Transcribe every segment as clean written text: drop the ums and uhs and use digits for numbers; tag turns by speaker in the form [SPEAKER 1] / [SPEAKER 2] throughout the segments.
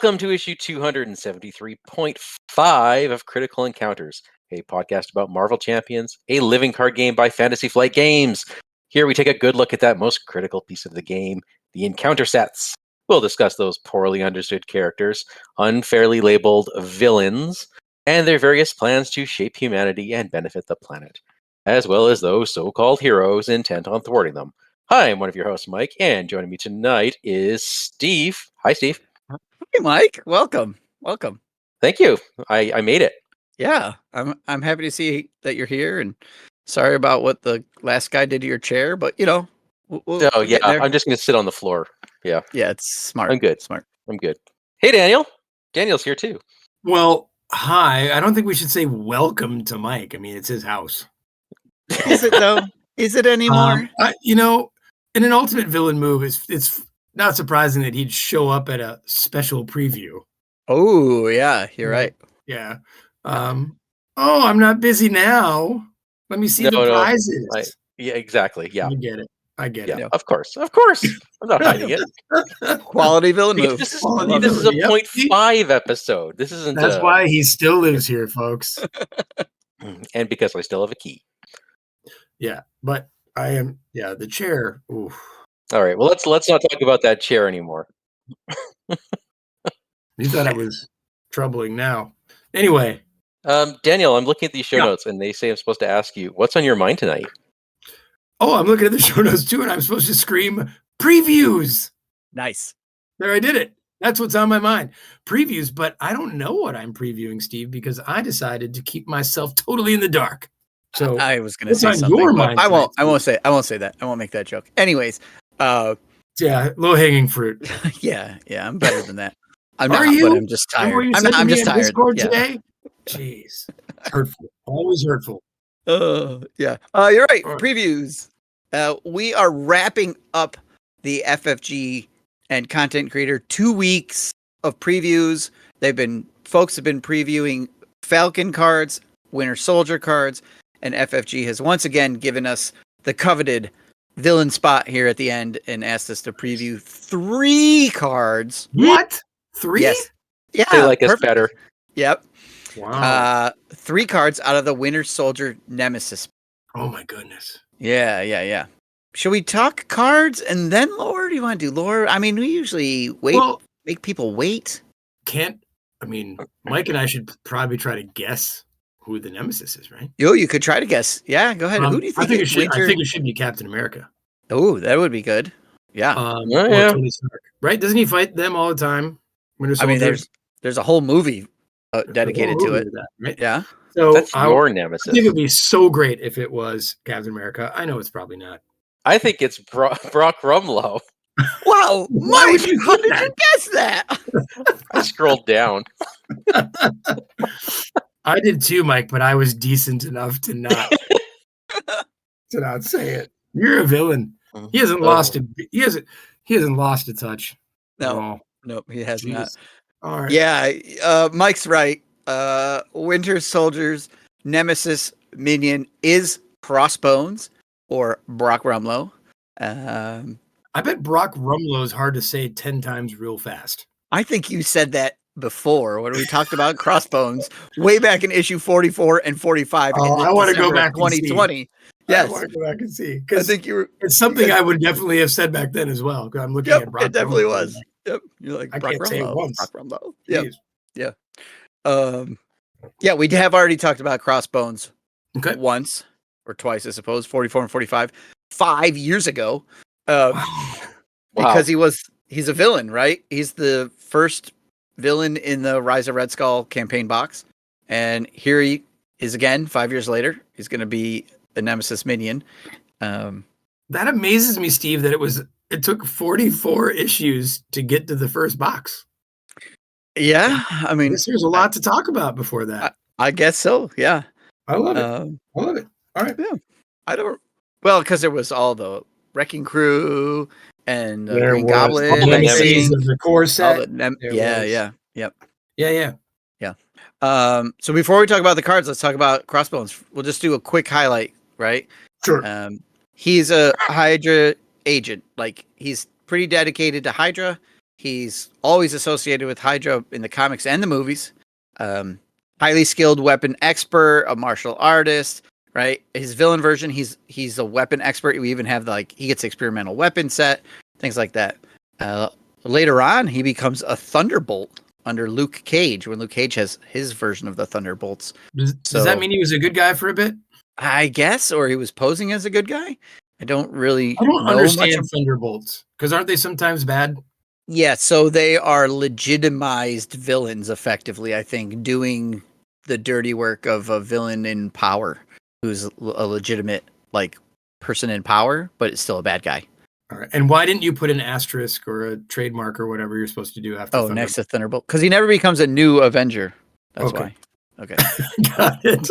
[SPEAKER 1] Welcome to issue 273.5 of Critical Encounters, a podcast about Marvel Champions, a living card game by Fantasy Flight Games. Here we take a good look at that most critical piece of the game, the encounter sets. We'll discuss those poorly understood characters, unfairly labeled villains, and their various plans to shape humanity and benefit the planet, as well as those so-called heroes intent on thwarting them. Hi, I'm one of your hosts, Mike, and joining me tonight is Steve. Hi, Steve.
[SPEAKER 2] Hey, Mike. Welcome.
[SPEAKER 1] Thank you. I made it.
[SPEAKER 2] Yeah, I'm happy to see that you're here, and sorry about what the last guy did to your chair, but we'll
[SPEAKER 1] Oh, yeah, I'm just going to sit on the floor. Yeah.
[SPEAKER 2] Yeah, it's smart.
[SPEAKER 1] I'm good.
[SPEAKER 2] Smart.
[SPEAKER 1] I'm good. Hey, Daniel. Daniel's here, too.
[SPEAKER 3] Well, hi. I don't think we should say welcome to Mike. I mean, it's his house.
[SPEAKER 2] Is it, though? Is it anymore?
[SPEAKER 3] In an ultimate villain move, it's not surprising that he'd show up at a special preview.
[SPEAKER 2] Oh, yeah, you're right.
[SPEAKER 3] Yeah. I'm not busy now. Let me see the prizes.
[SPEAKER 1] Yeah, exactly. Yeah.
[SPEAKER 3] I get it.
[SPEAKER 1] Yeah, of course. I'm not hiding it.
[SPEAKER 2] Quality villain move.
[SPEAKER 1] This is a 0.5 episode. This isn't.
[SPEAKER 3] That's why he still lives here, folks.
[SPEAKER 1] And because I still have a key.
[SPEAKER 3] Yeah, but I am. Yeah, the chair. Oof.
[SPEAKER 1] All right. Well, let's not talk about that chair anymore.
[SPEAKER 3] You thought it was troubling now. Anyway.
[SPEAKER 1] Daniel, I'm looking at these show notes, and they say I'm supposed to ask you, what's on your mind tonight?
[SPEAKER 3] Oh, I'm looking at the show notes, too, and I'm supposed to scream, previews!
[SPEAKER 2] Nice.
[SPEAKER 3] There, I did it. That's what's on my mind. Previews, but I don't know what I'm previewing, Steve, because I decided to keep myself totally in the dark. So
[SPEAKER 2] I was going to say something. Your mind I won't say that. I won't make that joke. Anyways.
[SPEAKER 3] Yeah, low-hanging fruit.
[SPEAKER 2] Yeah, I'm better than that. I'm
[SPEAKER 3] not,
[SPEAKER 2] but I'm just tired. I'm just tired.
[SPEAKER 3] Discord today? Jeez. It's hurtful. Always hurtful.
[SPEAKER 2] Yeah. You're right. Previews. We are wrapping up the FFG and content creator 2 weeks of previews. Folks have been previewing Falcon cards, Winter Soldier cards, and FFG has once again given us the coveted villain spot here at the end and asked us to preview 3 cards.
[SPEAKER 3] What? 3?
[SPEAKER 2] Yes. Yeah.
[SPEAKER 1] They like us better.
[SPEAKER 2] Yep.
[SPEAKER 3] Wow.
[SPEAKER 2] 3 cards out of the Winter Soldier Nemesis.
[SPEAKER 3] Oh my goodness.
[SPEAKER 2] Yeah. Should we talk cards and then lore? Do you want to do lore? I mean, we usually make people wait.
[SPEAKER 3] Mike and I should probably try to guess who the Nemesis is, right?
[SPEAKER 2] You could try to guess. Yeah, go ahead. Who do you think?
[SPEAKER 3] I think it should be Captain America.
[SPEAKER 2] Oh, that would be good. Yeah.
[SPEAKER 3] Tony Stark, right? Doesn't he fight them all the time?
[SPEAKER 2] I mean, there's a whole movie dedicated to it.
[SPEAKER 3] Right?
[SPEAKER 2] Yeah.
[SPEAKER 1] So that's your Nemesis.
[SPEAKER 3] I think it'd be so great if it was Captain America. I know it's probably not.
[SPEAKER 1] I think it's Brock Rumlow.
[SPEAKER 2] Wow, Mike, how did you guess that?
[SPEAKER 1] I scrolled down.
[SPEAKER 3] I did too, Mike, but I was decent enough to not say it. You're a villain. He hasn't lost it. He hasn't lost a touch.
[SPEAKER 2] No, he has not.
[SPEAKER 3] All right.
[SPEAKER 2] Yeah, Mike's right. Winter Soldier's Nemesis minion is Crossbones or Brock Rumlow.
[SPEAKER 3] I bet Brock Rumlow is hard to say 10 times real fast.
[SPEAKER 2] I think you said that before when we talked about Crossbones way back in issue 44 and 45.
[SPEAKER 3] I want to go back
[SPEAKER 2] 2020. Yes.
[SPEAKER 3] I want to go back and see.
[SPEAKER 2] I think
[SPEAKER 3] it's something I would definitely have said back then as well. I'm looking at Brock.
[SPEAKER 2] It definitely was. Yep. You're like,
[SPEAKER 3] I
[SPEAKER 2] Brock
[SPEAKER 3] can't
[SPEAKER 2] Rumlow,
[SPEAKER 3] say it once.
[SPEAKER 2] Brock Rumlow. Yep. Yeah. We have already talked about Crossbones once or twice, I suppose, 44 and 45, 5 years ago. Because he's a villain, right? He's the first villain in the Rise of Red Skull campaign box. And here he is again, 5 years later. He's going to be the Nemesis minion.
[SPEAKER 3] That amazes me, Steve, that it took 44 issues to get to the first box.
[SPEAKER 2] Yeah. I mean,
[SPEAKER 3] there's a lot to talk about before that.
[SPEAKER 2] I guess so. Yeah.
[SPEAKER 3] I love it. I love it. All right.
[SPEAKER 2] Yeah. Because there was all the Wrecking Crew and Green Goblin.
[SPEAKER 3] All the Nemesis of the core set.
[SPEAKER 2] Yeah. So before we talk about the cards, let's talk about Crossbones. We'll just do a quick highlight, right?
[SPEAKER 3] Sure.
[SPEAKER 2] He's a Hydra agent. Like, he's pretty dedicated to Hydra. He's always associated with Hydra in the comics and the movies. Highly skilled weapon expert, a martial artist, right? His villain version, he's a weapon expert. We even have he gets experimental weapon set, things like that. Later on, he becomes a Thunderbolt under Luke Cage when Luke Cage has his version of the Thunderbolts.
[SPEAKER 3] Does that mean he was a good guy for a bit?
[SPEAKER 2] I guess, or he was posing as a good guy. I don't
[SPEAKER 3] understand Thunderbolts, because aren't they sometimes bad?
[SPEAKER 2] Yeah, so they are legitimized villains, effectively, I think, doing the dirty work of a villain in power who's a legitimate person in power, but it's still a bad guy.
[SPEAKER 3] All right. And why didn't you put an asterisk or a trademark or whatever you're supposed to do after Thunderbolt?
[SPEAKER 2] Next to Thunderbolt? Because he never becomes a new Avenger. That's why. Okay.
[SPEAKER 3] Got it.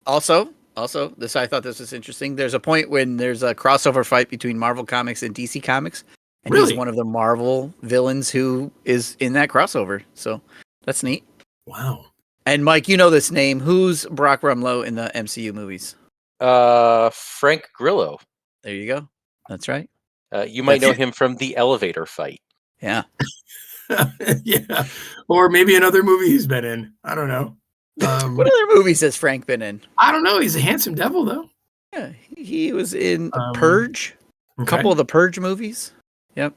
[SPEAKER 2] Also, I thought this was interesting. There's a point when there's a crossover fight between Marvel Comics and DC Comics, and he's one of the Marvel villains who is in that crossover. So that's neat.
[SPEAKER 3] Wow.
[SPEAKER 2] And Mike, you know this name. Who's Brock Rumlow in the MCU movies?
[SPEAKER 1] Frank Grillo.
[SPEAKER 2] There you go. That's right.
[SPEAKER 1] You might know him from the elevator fight.
[SPEAKER 2] Yeah.
[SPEAKER 3] Yeah. Or maybe another movie he's been in. I don't know.
[SPEAKER 2] What other movies has Frank been in?
[SPEAKER 3] I don't know. He's a handsome devil, though.
[SPEAKER 2] Yeah, he was in Purge. A couple of the Purge movies. Yep.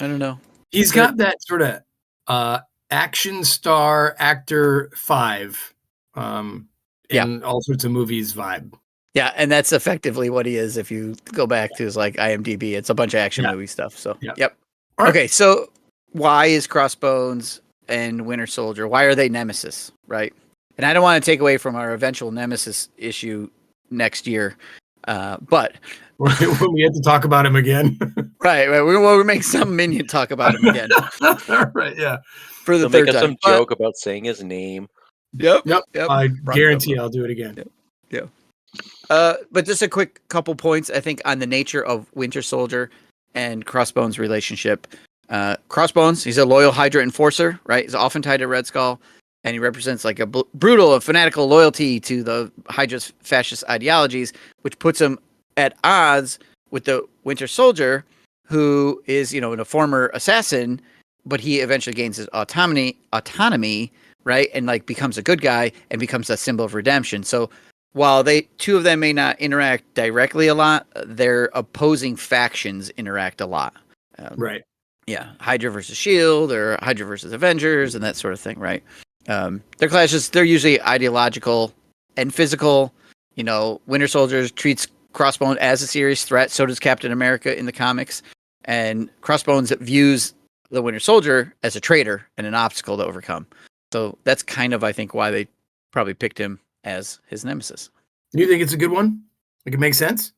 [SPEAKER 2] I don't know.
[SPEAKER 3] He's got that sort of action star actor 5 in all sorts of movies vibe.
[SPEAKER 2] Yeah, and that's effectively what he is. If you go back to his IMDb, it's a bunch of action movie stuff. So, yep. Right. Okay, so why is Crossbones and Winter Soldier? Why are they Nemesis? Right. And I don't want to take away from our eventual Nemesis issue next year, but
[SPEAKER 3] when we have to talk about him again,
[SPEAKER 2] right? We'll make some minion talk about him again.
[SPEAKER 3] Right? Yeah.
[SPEAKER 2] For the third
[SPEAKER 1] make
[SPEAKER 2] time.
[SPEAKER 1] Some joke about saying his name.
[SPEAKER 2] Yep.
[SPEAKER 3] I guarantee I'll do it again.
[SPEAKER 2] Yep. But just a quick couple points, I think, on the nature of Winter Soldier and Crossbones' relationship. Crossbones, he's a loyal Hydra enforcer, right? He's often tied to Red Skull, and he represents a brutal and fanatical loyalty to the Hydra's fascist ideologies, which puts him at odds with the Winter Soldier, who is, a former assassin, but he eventually gains his autonomy, right? And becomes a good guy and becomes a symbol of redemption. So while two of them may not interact directly a lot, their opposing factions interact a lot.
[SPEAKER 3] Right.
[SPEAKER 2] Yeah. Hydra versus S.H.I.E.L.D. or Hydra versus Avengers and that sort of thing, right? Their clashes, they're usually ideological and physical. Winter Soldier treats Crossbones as a serious threat. So does Captain America in the comics. And Crossbones views the Winter Soldier as a traitor and an obstacle to overcome. So that's kind of, I think, why they probably picked him as his nemesis.
[SPEAKER 3] You think it's a good one? It makes sense?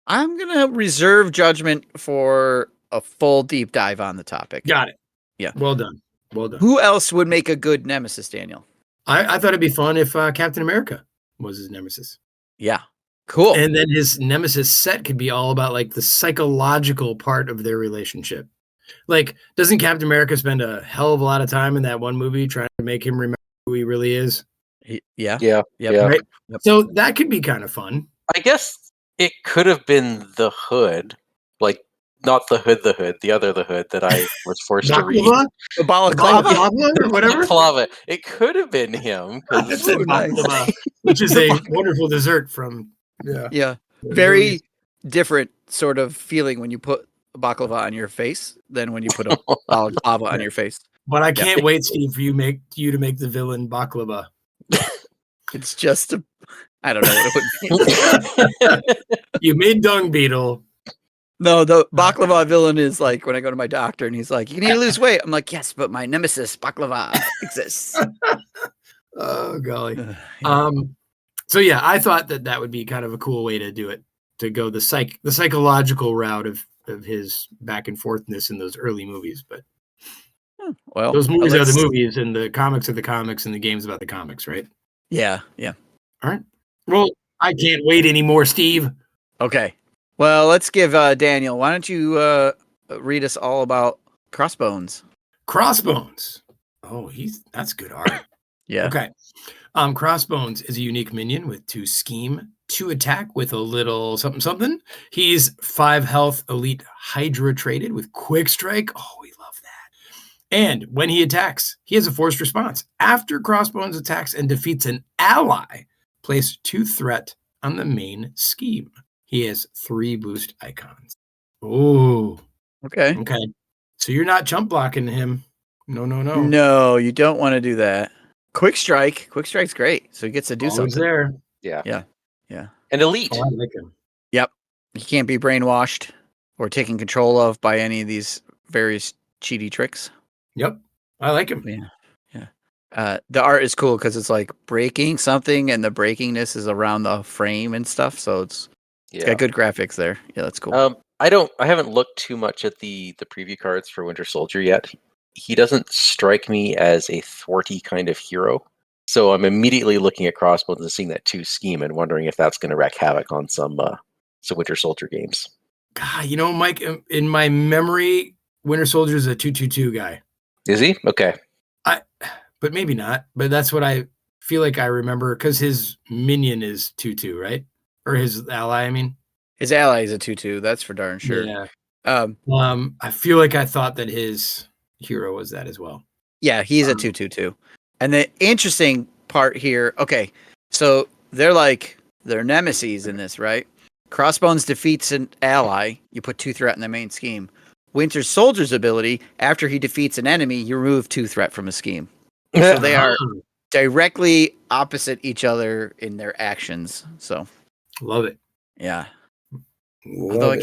[SPEAKER 2] I'm going to reserve judgment for a full deep dive on the topic.
[SPEAKER 3] Got it.
[SPEAKER 2] Yeah.
[SPEAKER 3] Well done.
[SPEAKER 2] Who else would make a good nemesis, Daniel?
[SPEAKER 3] I thought it'd be fun if Captain America was his nemesis.
[SPEAKER 2] Yeah. Cool.
[SPEAKER 3] And then his nemesis set could be all about the psychological part of their relationship. Doesn't Captain America spend a hell of a lot of time in that one movie trying to make him remember who he really is?
[SPEAKER 2] Yeah.
[SPEAKER 3] Right? Yep. So that could be kind of fun.
[SPEAKER 1] I guess it could have been the Hood, not the Hood, the other the Hood that I was forced to read.
[SPEAKER 2] The balaclava
[SPEAKER 3] or whatever.
[SPEAKER 1] Balaclava. It could have been him,
[SPEAKER 3] which is a wonderful dessert from.
[SPEAKER 2] Yeah. Very different sort of feeling when you put a baklava on your face than when you put a balaclava on your face.
[SPEAKER 3] But I can't wait, Steve, for you to make the villain baklava.
[SPEAKER 2] It's just I don't know what it would be.
[SPEAKER 3] You made Dung Beetle.
[SPEAKER 2] No, the baklava villain is when I go to my doctor and he's like, "You need to lose weight." I'm like, "Yes, but my nemesis baklava exists."
[SPEAKER 3] Oh golly. So yeah, I thought that would be kind of a cool way to do it, to go the psychological route of his back and forthness in those early movies. But
[SPEAKER 2] well,
[SPEAKER 3] those movies are the movies, and the comics are the comics, and the game's about the comics, right?
[SPEAKER 2] Yeah.
[SPEAKER 3] All right. Well, I can't wait anymore, Steve.
[SPEAKER 2] Okay. Well, let's give Daniel. Why don't you read us all about Crossbones?
[SPEAKER 3] Crossbones. Oh, that's good art.
[SPEAKER 2] Yeah.
[SPEAKER 3] Okay. Crossbones is a unique minion with 2 scheme, 2 attack with a little something something. He's 5 health, elite Hydra traded with quick strike. Oh, we love that. And when he attacks, he has a forced response. After Crossbones attacks and defeats an ally, place 2 threat on the main scheme. He has 3 boost icons. Oh,
[SPEAKER 2] Okay.
[SPEAKER 3] okay. So you're not chump blocking him. No.
[SPEAKER 2] No, you don't want to do that. Quick strike. Quick strike's great. So he gets to do
[SPEAKER 3] Always
[SPEAKER 2] something.
[SPEAKER 3] there.
[SPEAKER 2] Yeah.
[SPEAKER 1] And elite.
[SPEAKER 3] Oh, I like him.
[SPEAKER 2] Yep. He can't be brainwashed or taken control of by any of these various cheaty tricks.
[SPEAKER 3] Yep. I like him.
[SPEAKER 2] Yeah. The art is cool because it's like breaking something, and the breakingness is around the frame and stuff. So it's got good graphics there. Yeah, that's cool.
[SPEAKER 1] I haven't looked too much at the preview cards for Winter Soldier yet. He doesn't strike me as a thwarty kind of hero. So I'm immediately looking at Crossbones and seeing that 2 scheme and wondering if that's going to wreak havoc on some Winter Soldier games.
[SPEAKER 3] God, Mike, in my memory, Winter Soldier is a 2/2/2 guy.
[SPEAKER 1] Is he? Okay.
[SPEAKER 3] But maybe not. But that's what I feel like I remember, because his minion is 2/2, right? Or his ally, I mean.
[SPEAKER 2] His ally is a 2/2. That's for darn sure.
[SPEAKER 3] Yeah.
[SPEAKER 2] Um,
[SPEAKER 3] I feel like I thought that his hero was that as well.
[SPEAKER 2] Yeah, he's a 2/2/2. And the interesting part here, okay, so they're nemesis in this, right? Crossbones defeats an ally, you put 2 threat in the main scheme. Winter Soldier's ability, after he defeats an enemy, you remove 2 threat from a scheme. So they are directly opposite each other in their actions. So
[SPEAKER 3] Love it.
[SPEAKER 2] yeah. Although I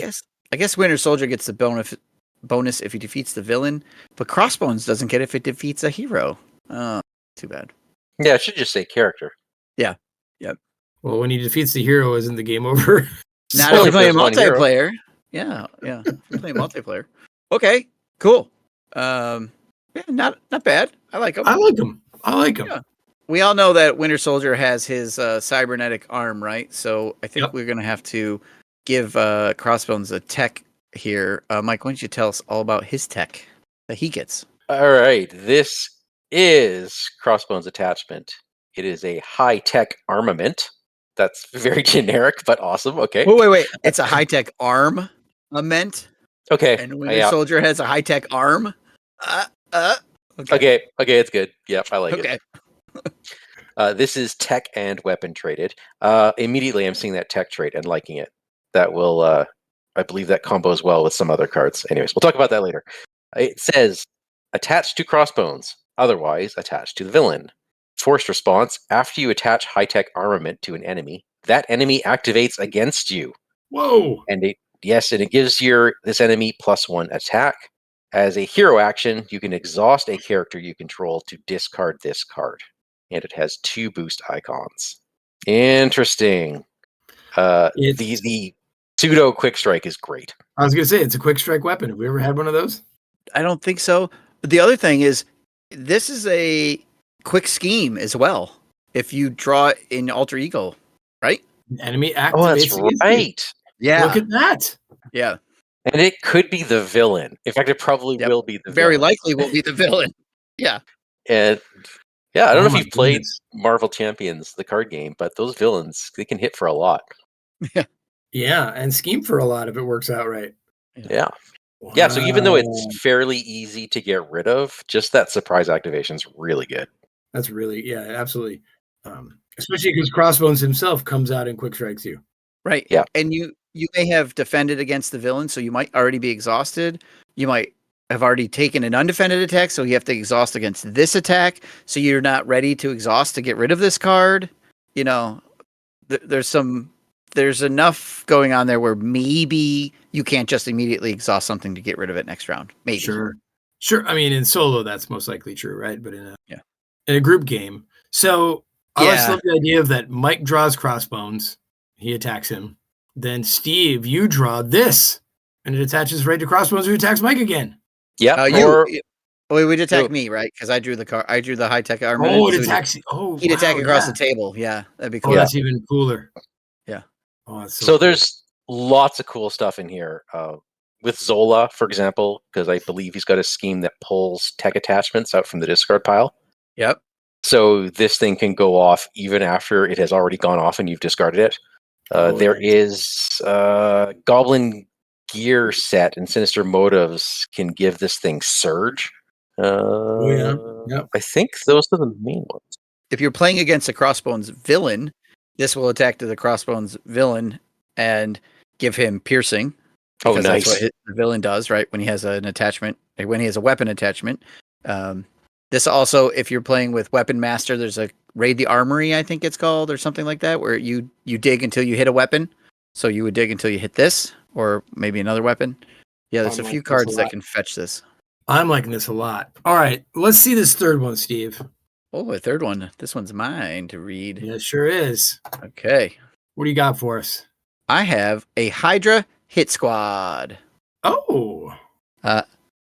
[SPEAKER 2] guess Winter Soldier gets the bonus if he defeats the villain, but Crossbones doesn't get it if it defeats a hero. Oh, too bad.
[SPEAKER 1] Yeah, it should just say character.
[SPEAKER 3] Well, when he defeats the hero, isn't the game over?
[SPEAKER 2] Not
[SPEAKER 1] Only
[SPEAKER 2] if you're playing
[SPEAKER 1] there's one hero.
[SPEAKER 2] multiplayer. Yeah. If you're playing multiplayer. Okay, cool. Yeah, not bad. I like him.
[SPEAKER 3] I like him.
[SPEAKER 2] Yeah. We all know that Winter Soldier has his cybernetic arm, right? So I think we're gonna have to give Crossbones a tech here. Mike, why don't you tell us all about his tech that he gets?
[SPEAKER 1] All right. This is Crossbones attachment. It is a high-tech armament. That's very generic, but awesome. Okay.
[SPEAKER 2] Oh, wait. It's a high-tech armament.
[SPEAKER 1] Okay.
[SPEAKER 2] And Winter Soldier has a high-tech arm.
[SPEAKER 1] Okay, it's good. Yep, I like
[SPEAKER 2] it.
[SPEAKER 1] This is tech and weapon traded. Immediately, I'm seeing that tech trait and liking it. That will, I believe that combos well with some other cards. Anyways, we'll talk about that later. It says, attached to Crossbones, otherwise attached to the villain. Forced response, after you attach high-tech armament to an enemy, that enemy activates against you.
[SPEAKER 3] Whoa!
[SPEAKER 1] And it gives this enemy +1 attack. As a hero action, you can exhaust a character you control to discard this card. And it has 2 boost icons. Interesting. The pseudo quick strike is great.
[SPEAKER 3] I was going to say, it's a quick strike weapon. Have we ever had one of those?
[SPEAKER 2] I don't think so. But the other thing is, this is a quick scheme as well. If you draw in Alter Ego, right?
[SPEAKER 3] Enemy activates.
[SPEAKER 1] Oh, that's right.
[SPEAKER 2] Yeah.
[SPEAKER 3] Look at that.
[SPEAKER 2] Yeah.
[SPEAKER 1] And it could be the villain. In fact, it probably will be the
[SPEAKER 2] Very
[SPEAKER 1] villain.
[SPEAKER 2] likely will be the villain. Yeah.
[SPEAKER 1] And yeah, I don't know if you've played
[SPEAKER 3] goodness.
[SPEAKER 1] Marvel Champions, the card game, but those villains, they can hit for a lot.
[SPEAKER 3] Yeah, and scheme for a lot if it works out right.
[SPEAKER 1] Yeah. Wow. Yeah, so even though it's fairly easy to get rid of, just that surprise activation is really good.
[SPEAKER 3] That's really, absolutely. Especially because Crossbones himself comes out and quick strikes you.
[SPEAKER 2] Right.
[SPEAKER 1] Yeah.
[SPEAKER 2] And you may have defended against the villain, so you might already be exhausted. You might have already taken an undefended attack, so you have to exhaust against this attack. So you're not ready to exhaust to get rid of this card. You know, there's enough going on there where maybe you can't just immediately exhaust something to get rid of it next round. Maybe.
[SPEAKER 3] Sure. I mean, in solo, that's most likely true, right? But in a group game. So I always love the idea of that Mike draws Crossbones. He attacks him. Then Steve, you draw this. And it attaches right to Crossbones, who attacks Mike again.
[SPEAKER 1] Yeah.
[SPEAKER 2] It would attack me, right? Because I drew the card. I drew the high-tech armament.
[SPEAKER 3] Oh, it attacks you. Oh,
[SPEAKER 2] he'd attack across the table. Yeah, that'd be cool.
[SPEAKER 3] Oh, that's even cooler.
[SPEAKER 2] Yeah.
[SPEAKER 3] Oh, that's
[SPEAKER 1] so there's lots of cool stuff in here. With Zola, for example, because I believe he's got a scheme that pulls tech attachments out from the discard pile.
[SPEAKER 2] Yep.
[SPEAKER 1] So this thing can go off even after it has already gone off and you've discarded it. There is Goblin Gear set and Sinister Motives can give this thing Surge.
[SPEAKER 3] Yep.
[SPEAKER 1] I think those are the main ones.
[SPEAKER 2] If you're playing against a Crossbones villain, this will attack to the Crossbones villain and give him piercing. Because
[SPEAKER 1] nice.
[SPEAKER 2] That's what the villain does, right? When he has an attachment, when he has a weapon attachment. This also, if you're playing with Weapon Master, there's a Raid the Armory, I think it's called, or something like that, where you dig until you hit a weapon. So you would dig until you hit this, or maybe another weapon. Yeah, there's a few cards that can fetch this.
[SPEAKER 3] I'm liking this a lot. All right, let's see this third one, Steve.
[SPEAKER 2] Oh, a third one. This one's mine to read.
[SPEAKER 3] Yeah, it sure is.
[SPEAKER 2] Okay.
[SPEAKER 3] What do you got for us?
[SPEAKER 2] I have a Hydra Hit Squad.
[SPEAKER 3] Oh.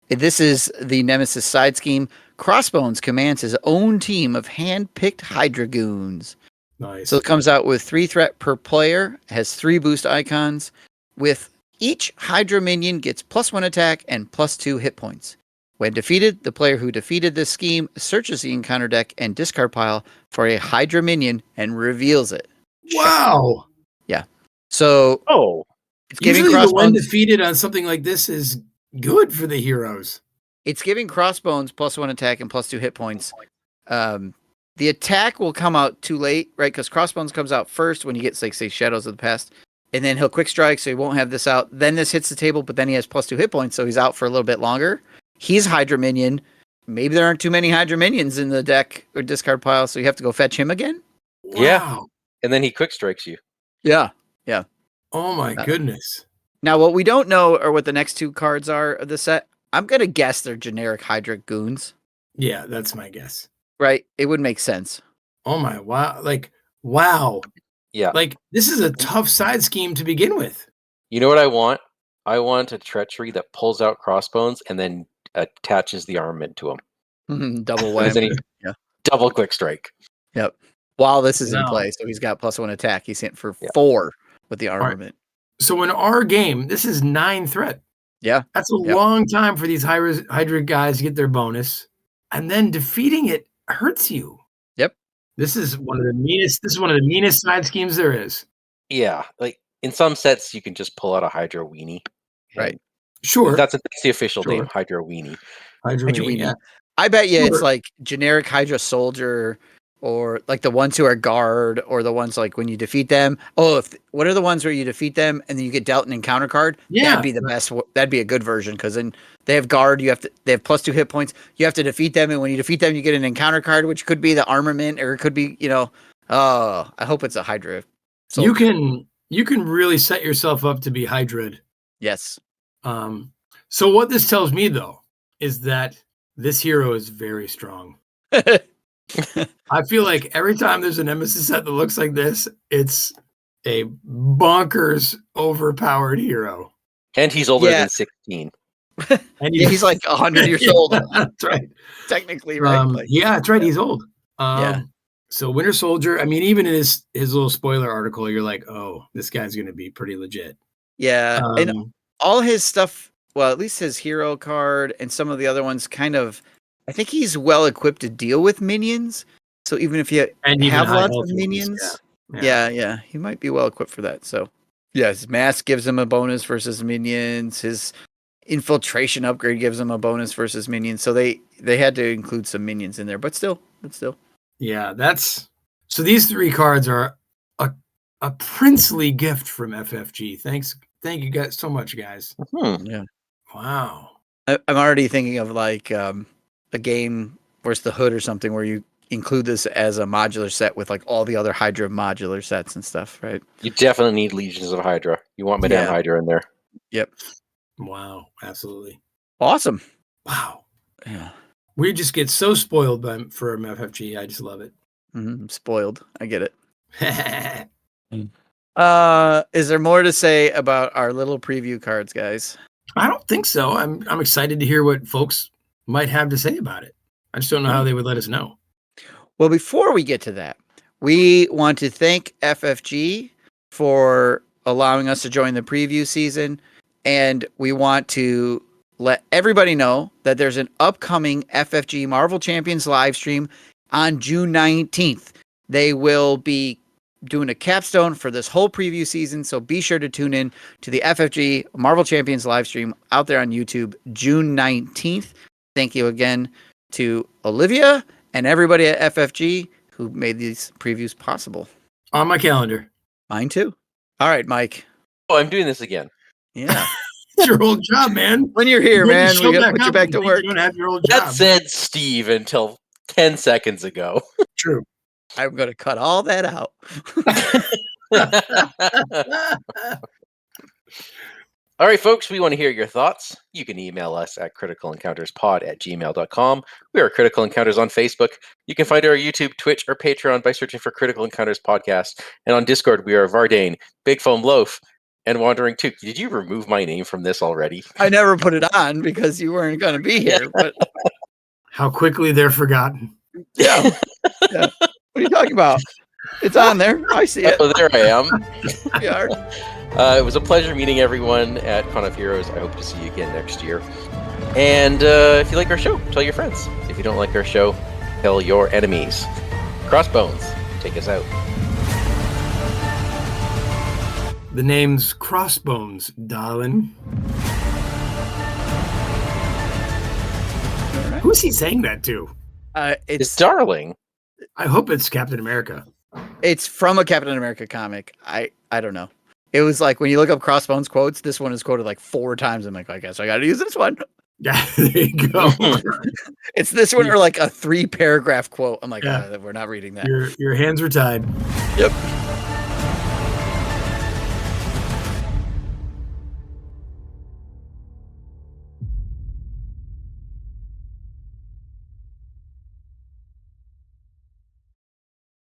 [SPEAKER 2] This is the Nemesis side scheme. Crossbones commands his own team of hand-picked Hydra goons.
[SPEAKER 3] Nice.
[SPEAKER 2] So it comes out with 3 threat per player, has 3 boost icons. With each Hydra minion gets +1 attack and +2 hit points. When defeated, the player who defeated this scheme searches the encounter deck and discard pile for a Hydra minion and reveals it.
[SPEAKER 3] Wow.
[SPEAKER 2] Yeah. So it's giving
[SPEAKER 3] usually the one
[SPEAKER 2] Crossbones
[SPEAKER 3] defeated on something like this is good for the heroes.
[SPEAKER 2] It's giving Crossbones +1 attack and +2 hit points. The attack will come out too late, right? Because Crossbones comes out first when you get, like, say, Shadows of the Past. And then he'll quick strike, so he won't have this out. Then this hits the table, but then he has +2 hit points, so he's out for a little bit longer. He's Hydra Minion. Maybe there aren't too many Hydra Minions in the deck or discard pile, so you have to go fetch him again?
[SPEAKER 3] Wow.
[SPEAKER 1] Yeah. And then he quick strikes you.
[SPEAKER 2] Yeah.
[SPEAKER 3] Oh, my goodness.
[SPEAKER 2] Now, what we don't know are what the next 2 cards are of the set. I'm going to guess they're generic Hydra goons.
[SPEAKER 3] Yeah, that's my guess.
[SPEAKER 2] Right? It would make sense.
[SPEAKER 3] Oh, my. Wow. Wow.
[SPEAKER 1] Yeah.
[SPEAKER 3] This is a tough side scheme to begin with.
[SPEAKER 1] You know what I want? I want a treachery that pulls out Crossbones and then attaches the armament to him.
[SPEAKER 2] Double whammy.
[SPEAKER 1] Yeah. Double quick strike.
[SPEAKER 2] Yep. While this is in play, so he's got +1 attack. He's hit for 4 with the armament.
[SPEAKER 3] Right. So in our game, this is 9 threat.
[SPEAKER 2] Yeah.
[SPEAKER 3] That's a long time for these Hydra guys to get their bonus. And then defeating it hurts you.
[SPEAKER 2] Yep.
[SPEAKER 3] This is one of the meanest side schemes there is.
[SPEAKER 1] Yeah. Like in some sets you can just pull out a Hydra weenie.
[SPEAKER 2] Right.
[SPEAKER 3] Sure.
[SPEAKER 1] That's the official name, Hydra weenie.
[SPEAKER 3] Hydra weenie. Yeah.
[SPEAKER 2] I bet you it's like generic Hydra soldier, or like the ones who are guard, or the ones like when you defeat them. What are the ones where you defeat them and then you get dealt an encounter card?
[SPEAKER 3] Yeah,
[SPEAKER 2] that'd be the best. That'd be a good version, because then they have guard. They have +2 hit points. You have to defeat them, and when you defeat them, you get an encounter card, which could be the armament, or it could be I hope it's a Hydra soldier.
[SPEAKER 3] You can really set yourself up to be Hydra'd.
[SPEAKER 2] Yes.
[SPEAKER 3] So what this tells me though is that this hero is very strong. I feel like every time there's a Nemesis set that looks like this, it's a bonkers overpowered hero.
[SPEAKER 1] And he's older than 16.
[SPEAKER 2] And he's like 100 years old.
[SPEAKER 3] That's right.
[SPEAKER 2] Technically, right?
[SPEAKER 3] Yeah, that's right. He's old. So Winter Soldier, I mean, even in his little spoiler article, you're like, oh, this guy's going to be pretty legit.
[SPEAKER 2] Yeah. And all his stuff, well, at least his hero card and some of the other ones I think he's well equipped to deal with minions. So even if you have lots of minions, yeah, he might be well equipped for that. So yeah, his mask gives him a bonus versus minions. His infiltration upgrade gives him a bonus versus minions. So they had to include some minions in there, but still.
[SPEAKER 3] Yeah, so these 3 cards are a princely gift from FFG. Thank you guys so much, guys.
[SPEAKER 2] Yeah.
[SPEAKER 3] Wow.
[SPEAKER 2] I'm already thinking of like a game where's the Hood or something where you include this as a modular set with like all the other Hydra modular sets and stuff, right?
[SPEAKER 1] You definitely need Legions of Hydra. You want Madame Hydra in there.
[SPEAKER 2] Yep.
[SPEAKER 3] Wow, absolutely.
[SPEAKER 2] Awesome.
[SPEAKER 3] Wow.
[SPEAKER 2] Yeah.
[SPEAKER 3] We just get so spoiled for FFG. I just love it.
[SPEAKER 2] I'm spoiled. I get it. Is there more to say about our little preview cards, guys?
[SPEAKER 3] I don't think so. I'm excited to hear what folks might have to say about it. I just don't know how they would let us know.
[SPEAKER 2] Well, before we get to that, we want to thank FFG for allowing us to join the preview season, and we want to let everybody know that there's an upcoming FFG Marvel Champions live stream on June 19th. They will be doing a capstone for this whole preview season. So be sure to tune in to the FFG Marvel Champions live stream out there on YouTube, June 19th. Thank you again to Olivia and everybody at FFG who made these previews possible.
[SPEAKER 3] On my calendar.
[SPEAKER 2] Mine too. All right, Mike.
[SPEAKER 1] Oh, I'm doing this again.
[SPEAKER 2] Yeah.
[SPEAKER 3] It's your old job, man.
[SPEAKER 2] When you're here, man, we got to put you back to work.
[SPEAKER 3] You don't have your old
[SPEAKER 1] That
[SPEAKER 3] job.
[SPEAKER 1] said Steve until 10 seconds ago.
[SPEAKER 3] True.
[SPEAKER 2] I'm going to cut all that out.
[SPEAKER 1] All right, folks, we want to hear your thoughts. You can email us at criticalencounterspod@gmail.com. We are Critical Encounters on Facebook. You can find our YouTube, Twitch, or Patreon by searching for Critical Encounters Podcast. And on Discord, we are Vardane, Big Foam Loaf, and Wandering Took. Did you remove my name from this already?
[SPEAKER 2] I never put it on because you weren't going to be here. But
[SPEAKER 3] how quickly they're forgotten.
[SPEAKER 2] Yeah. What are you talking about? It's on there. I see it.
[SPEAKER 1] Oh, there I am.
[SPEAKER 2] We are.
[SPEAKER 1] It was a pleasure meeting everyone at Con of Heroes. I hope to see you again next year. And if you like our show, tell your friends. If you don't like our show, tell your enemies. Crossbones, take us out.
[SPEAKER 3] The name's Crossbones, darlin. Right. Who's he saying that to?
[SPEAKER 1] It's darling.
[SPEAKER 3] I hope it's Captain America.
[SPEAKER 2] It's from a Captain America comic. I don't know. It was like when you look up Crossbones quotes, this one is quoted like 4 times. I'm like, I guess I got to use this one.
[SPEAKER 3] Yeah, there you go.
[SPEAKER 2] It's this one or like a 3-paragraph quote. I'm like, we're not reading that.
[SPEAKER 3] Your hands are tied.
[SPEAKER 2] Yep.